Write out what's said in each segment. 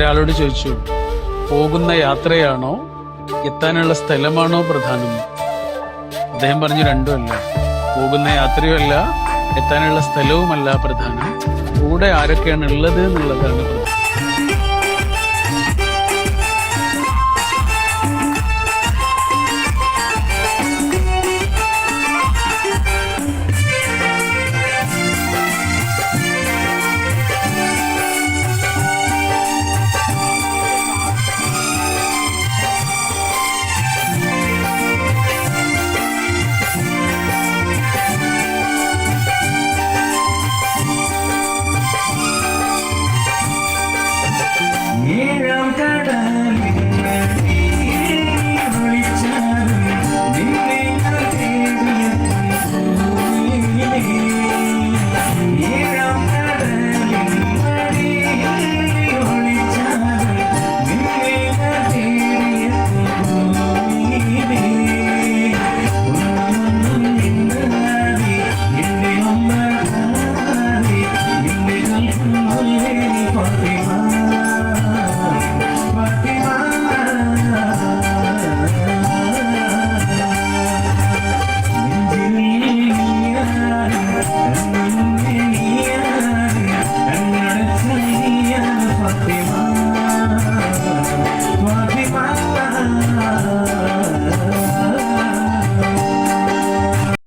ഒരാളോട് ചോദിച്ചു, പോകുന്ന യാത്രയാണോ എത്താനുള്ള സ്ഥലമാണോ പ്രധാനം? അദ്ദേഹം പറഞ്ഞു, രണ്ടുമല്ല. പോകുന്ന യാത്രയുമല്ല, എത്താനുള്ള സ്ഥലവുമല്ല പ്രധാനം, കൂടെ ആരൊക്കെയാണ് ഉള്ളത് എന്നുള്ളതാണ് പ്രധാനം.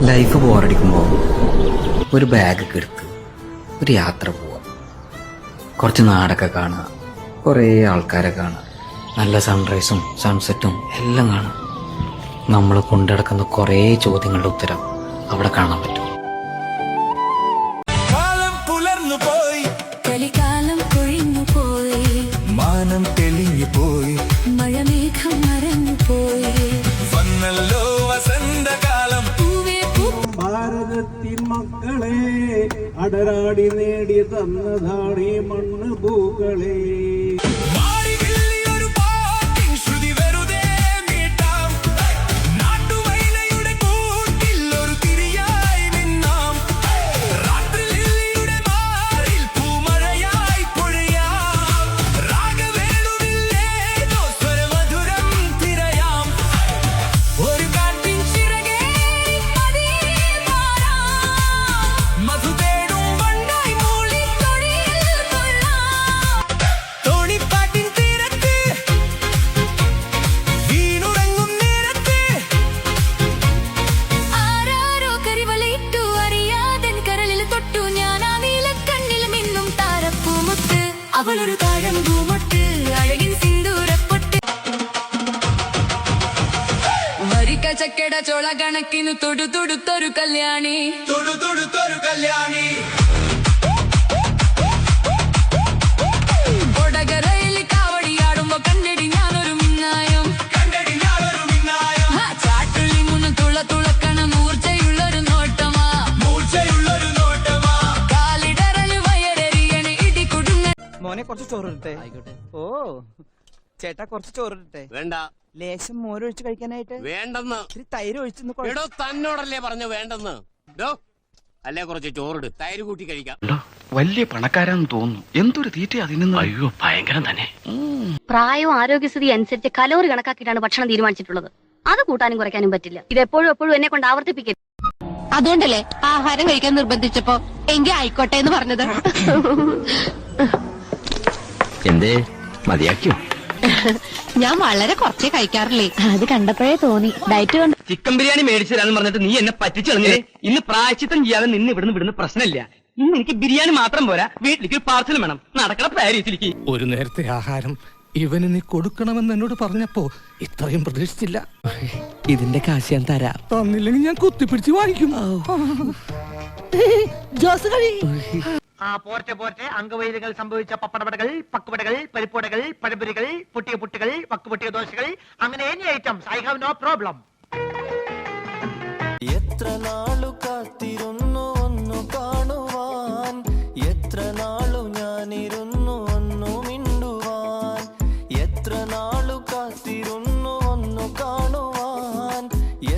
ലൈഫ് ബോറടിക്കുമ്പോൾ ഒരു ബാഗൊക്കെ എടുത്ത് ഒരു യാത്ര പോവുക, കുറച്ച് നാടൊക്കെ കാണുക, കുറേ ആൾക്കാരെ കാണുക, നല്ല സൺറൈസും സൺസെറ്റും എല്ലാം കാണുക. നമ്മൾ കൊണ്ടുനടക്കുന്ന കുറേ ചോദ്യങ്ങളുടെ ഉത്തരം അവിടെ കാണാൻ പറ്റും. കാലം പുലർന്നു പോയി, കലികാലം കൊഴിഞ്ഞു പോയി, മാനം തെളിഞ്ഞു പോയി, മഴമേഘം മറഞ്ഞു പോയി, വന്നല്ലോ വസന്തകാലം. ഭാരതത്തിൻ മക്കളെ അടരാടി നേടി തന്നതാണ് ഈ മണ്ണ് ഭൂകളെ. അവളൊരു താഴം പൂമൊട്ട്, അഴകിൻ സിന്ദൂരപ്പൊട്ട്, വരിക്ക ചക്കട ചോള കണക്കിന് തൊടുത്തൊടുത്തൊരു കല്യാണി, തൊടുത്തൊടുത്തൊരു കല്യാണി. കൊടകരയിൽ കാവടിയാടുമ്പോ കണ്ടടി ഞാനൊരു മിന്നായം, കണ്ടടി ഞാനൊരു മിന്നായം. ചാട്ടുള്ളി മുന്ന് തുളക്കണ മൂർച്ചയുള്ളൊരു നോട്ടമാ, മൂർച്ചയുള്ളൊരു നോട്ടമാ. കാലിടറല് വയറെറിയണ ഇടി കുടുങ്ങ. മോനെ കുറച്ച് ചോറിട്ടെ. ഓ ചേട്ടാ കുറച്ച് ചോറിട്ടെ. വേണ്ട. ലേശം മോരൊഴിച്ച് കഴിക്കാനായിട്ട്. വേണ്ടെന്ന്. ഇത്തിരി തൈര് ഒഴിച്ചെന്ന്. എടോ തന്നോടല്ലേ പറഞ്ഞു വേണ്ടെന്ന്. അല്ലേ കുറച്ച് ചോറിട്, തൈര് കൂട്ടി കഴിക്കാം. വലിയ പണക്കാരാന്ന് തോന്നുന്നു. എന്തൊരു തീറ്റ അതിന്. അയ്യോ ഭയങ്കരം തന്നെ. പ്രായവും ആരോഗ്യസ്ഥിതി അനുസരിച്ച് കലോറി കണക്കാക്കിയിട്ടാണ് ഭക്ഷണം തീരുമാനിച്ചിട്ടുള്ളത്. അത് കൂട്ടാനും കുറയ്ക്കാനും പറ്റില്ല. ഇത് എപ്പോഴും എന്നെ കൊണ്ട് ആവർത്തിപ്പിക്കരുത്. അതുകൊണ്ടല്ലേ ആഹാരം കഴിക്കാൻ നിർബന്ധിച്ചപ്പോ എങ്കിൽ ആയിക്കോട്ടെ എന്ന് പറഞ്ഞത്. എന്തേ മതിയാക്കിയോ? ഞാൻ വളരെ കുറച്ചേ കഴിക്കാറില്ലേ. അത് കണ്ടപ്പോഴേ തോന്നി ഡയറ്റ് കൊണ്ട്. ചിക്കൻ ബിരിയാണി മേടിച്ചു തരാന്ന് പറഞ്ഞിട്ട് നീ എന്നെ പറ്റിച്ചെറിഞ്ഞേ. ഇന്ന് പ്രായച്ചിത്തം ചെയ്യാതെ നിന്ന് ഇവിടുന്ന് വിടുന്ന പ്രശ്നമില്ല. ഇന്ന് എനിക്ക് ബിരിയാണി മാത്രം പോരാ, വീട്ടിലേക്ക് ഒരു പാർസൽ വേണം. നടക്കണ പാരീസിലേക്ക്. ഒരു നേരത്തെ ആഹാരം ഇവന് നീ കൊടുക്കണമെന്ന് എന്നോട് പറഞ്ഞപ്പോ ഇത്രയും പ്രതീക്ഷിച്ചില്ല. ഇതിന്റെ കാശ് ഞാൻ തരാം. തന്നില്ലെങ്കിൽ ഞാൻ കുത്തിപ്പിടിച്ച് വാങ്ങിക്കും. പോർട്ടെ അംഗവൈദ്യങ്ങൾ സംഭവിച്ച പപ്പടപടകൾ, പക്കുപടകൾ, പരിപ്പുടകൾ, പഴപൊരികൾ, പൊട്ടിയ പുട്ടുകൾ, വക്കുപൊട്ടിയ ദോശകൾ, അങ്ങനെ any items. I have no problem. എത്ര നാളു കാത്തിരുന്നു ഒന്നു കാണുവാൻ, എത്ര നാളു ഞാനിരുന്നു ഒന്നു മിണ്ടുവാൻ, എത്ര നാളു കാത്തിരുന്നു ഒന്നു കാണുവാൻ,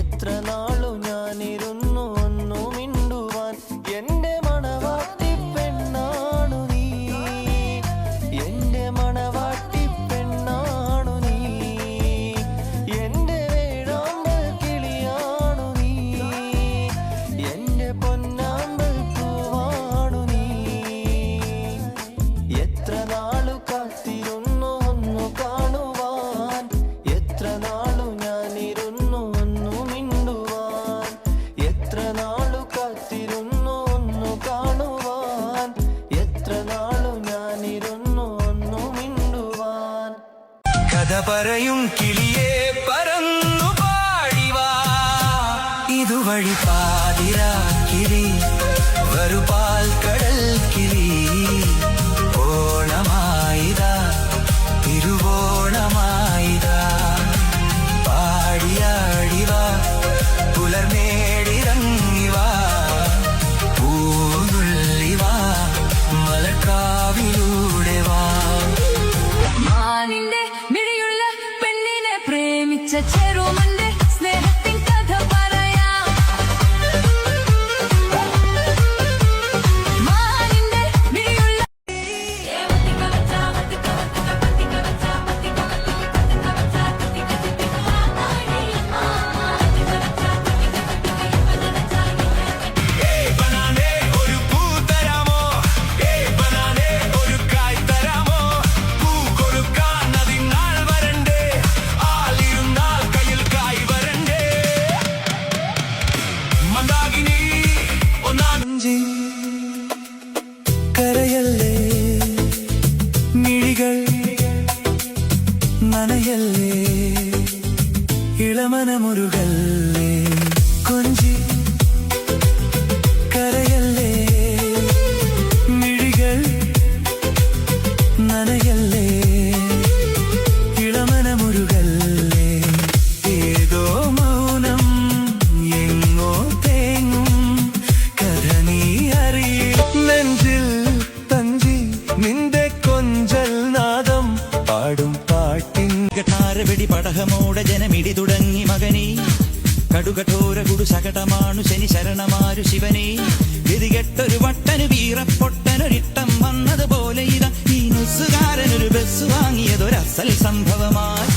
എത്ര നാളു ഞാനിരുന്നു ഒന്നു മിണ്ടുവാൻ. എന്റെ മണവാട്ടി പെണ്ണാണു നീ, എന്റെ മണവാട്ടി ഇതുവഴി പാതിരാക്കിളി വരുപാൽ കടൽ കിളി ഓണമായിതാ തിരുവോണമായിതാ പാടിയാടിവാ പുലർമേടിറങ്ങിവാ പൂനുള്ളിവാ മലക്കാവിലൂടെ വാ മാനിന്റെ മിഴിയുള്ള പെണ്ണിനെ പ്രേമിച്ച ചെറുമന്റെ സ്നേഹത്തിൻ കഥ പറയാം. മാനിന്റെ മിഴിയുള്ള ഒരു പൂ തരാമോ ബനാനേ ഒരു കായ് തരാമോ പൂ കൊടുക്കാൻ അതിനാൾ വരണ്ടേ ആളിരുന്നാൽ കയ്യിൽ കായ് വരണ്ടേ മന്ദാകിനി ഒന്നാഞ്ചി കരയല്ലേ മിഴികൾ നനയല്ലേ ഇളമനമുരുകല്ലേ കൊഞ്ചി കരയല്ലേ മിഴികൾ നനയല്ലേ ഇളമനമുരുകല്ലേ ഏതോ മൗനം എങ്ങോ തേങ്ങും കഥ നീ അറിയേ നെഞ്ചിൽ തഞ്ചി നിന്റെ കൊഞ്ചൽ നാദം പാടും പാട്ടിൻ ാരവെടി പടഹമോടെ ജനമിടി തുടങ്ങി മകനീ കടുകഠോര കുടു ശകടമാണു ശനി ശരണമാരു ശിവനീ ഗതികെട്ടൊരു വട്ടനു വീറപ്പൊട്ടനൊരിട്ടം വന്നതുപോലെ ഇതാ ഈ നുസുകാരനൊരു ബസ് വാങ്ങിയതൊരസൽ സംഭവമായി